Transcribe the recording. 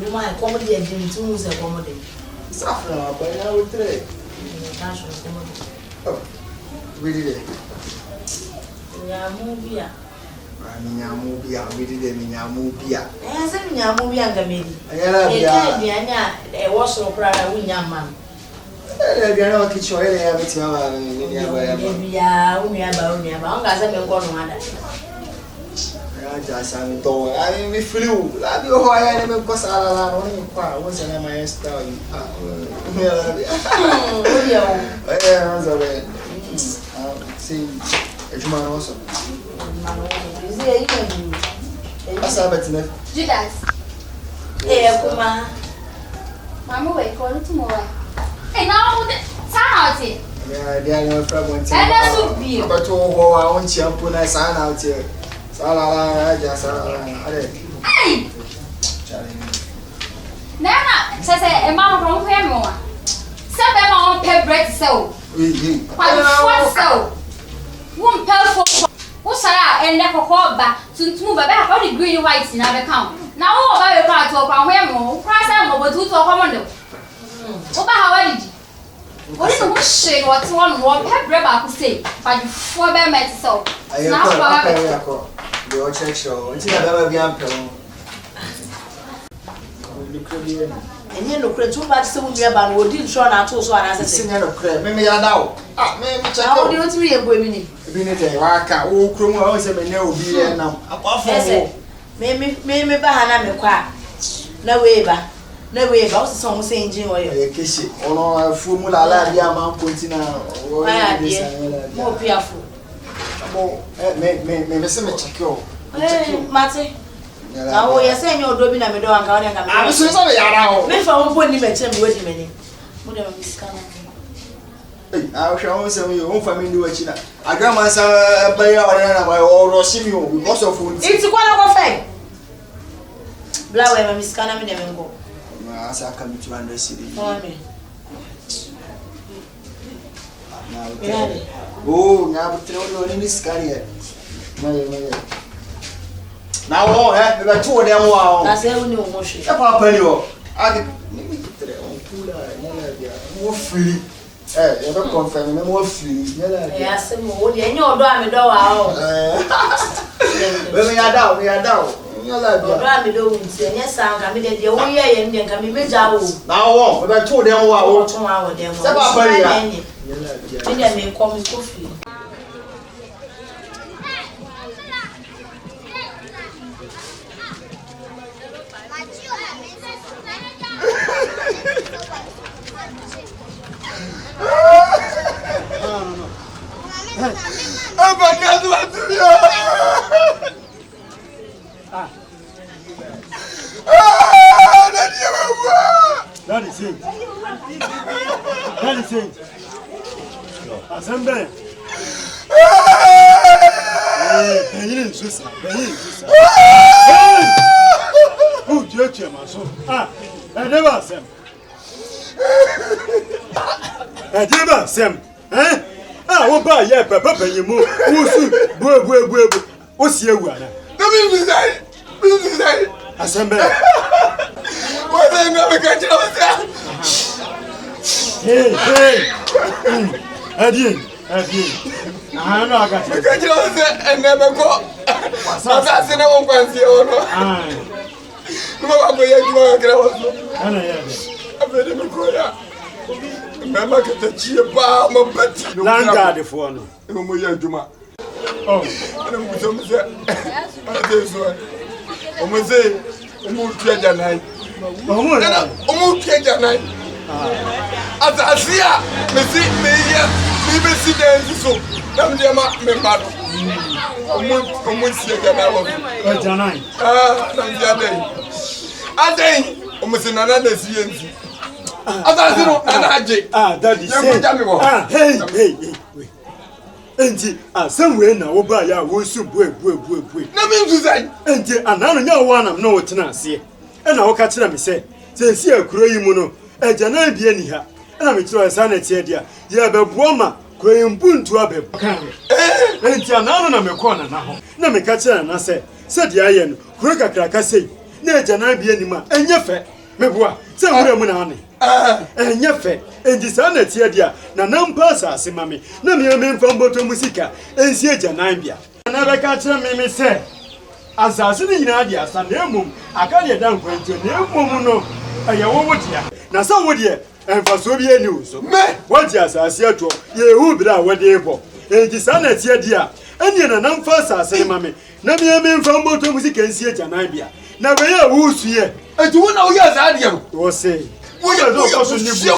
Me want comedy and Jimmy too much comedy. Safra, but I will trade. Oh, we did it. Yeah, movie. Minya we did it, Minya Mubia. I said, Minya movie and Gamini. I was so proud of William Man. I don't teach you everything. Yeah, we are about as I'm going to just I'm told. I mean, we flew. I do how I am because I was in my style. See, it's my also. Judas. Hey, Kuma. Mamma, wait, call it tomorrow. Hey, now, Sanity. Yeah, they are no problem. And that's so beautiful. But to how I want you to put a sign out here. Salala, just hey! Nana says a man from Hemo. Seven on pay bread so. What so? Won't tell for what's I and never call back to move back all the green whites in our account. Now, all about your car to a Hemo, price I'm over to a commando. How did you? What is the shade? What's one pay bread I could say? But before I met so. Now, your church show. Until I never be ample. And you look too much so we are what did show our toes on as a singer. Maybe I know. Maybe how do you three and women? Binete, Waka, oh, Krum, I was a no be and now. Apart from maybe Bahana me quack. No way, no way, about some saying Jim or your kiss it. Oh, no, Fumula, Yama, Puntina, more fearful. Maybe some check. Matty. Now, you're saying you're doing a middle and going to come. I'm so sorry. Maybe I won't put him at 10 waiting minute. Whatever Miss Cannon. I shall say your own family do it. I got myself a player or Simio because of food. It's quite a thing. Blow Miss Cannon and go. As I come to understand me. Oh, now throw in this career. Now, oh, there 2 of them. Wow, that's only motion. I did more free. You don't confirm more free. Yes, more than your drum door. We are down, we are down. Drum doing, yes, I'm coming at the only Indian coming with our now, about 2 of them. Wow, 2 hours. Then may call me coffee. That is it. That is it. Assemble. Benin Susa. Who judge him? I never sem. I never sem. Eh? What by ya, Papa, you move. What's your one? Assemble. What I never catch yourself. Hey. Adieu. I know I got you. Catch yourself and never go. That's in a one fancy or no. I'm going to go. Remember the cheer bar, my bet. Langa the phone. Oh, this one. I'm saying, almost 29. Almost 29. As I see her, me see the so. I'm the man. Almost 29. And then, almost another CNC. That is hey. Enti somewhere na wo ba ya wo su bue. Na me nzu sai. Enti anano nya wo anam na wo tena ase. E na wo ka kira me se akuro yi mu no, eja na bia ni ha. E na me kira sa na tie dia. Ye beboa ma Kwempuntu abeb kan enti anano na mekona na ho na mekache na se dia ye no kuro kakraka sei na agyanan bia nima enye fe meboa se wura mu na ane enye fe enti sa na tie dia na nampa asase mame na me memfa mboto musika ensi agyanan bia na bekache me se asase ni nyina dia sa na emum aka de dan kwanto na emum no aye wo wodia na sa wodie enfaso bi eni uso me wodi asase ato ye hu bra wode ebo enti sa na tie dia eni na namfa asase mame na me memfa mboto musika ensi agyanan bia na we ya wusu ye enti wo na wo ya za de no wo sei wo ya do so ni bu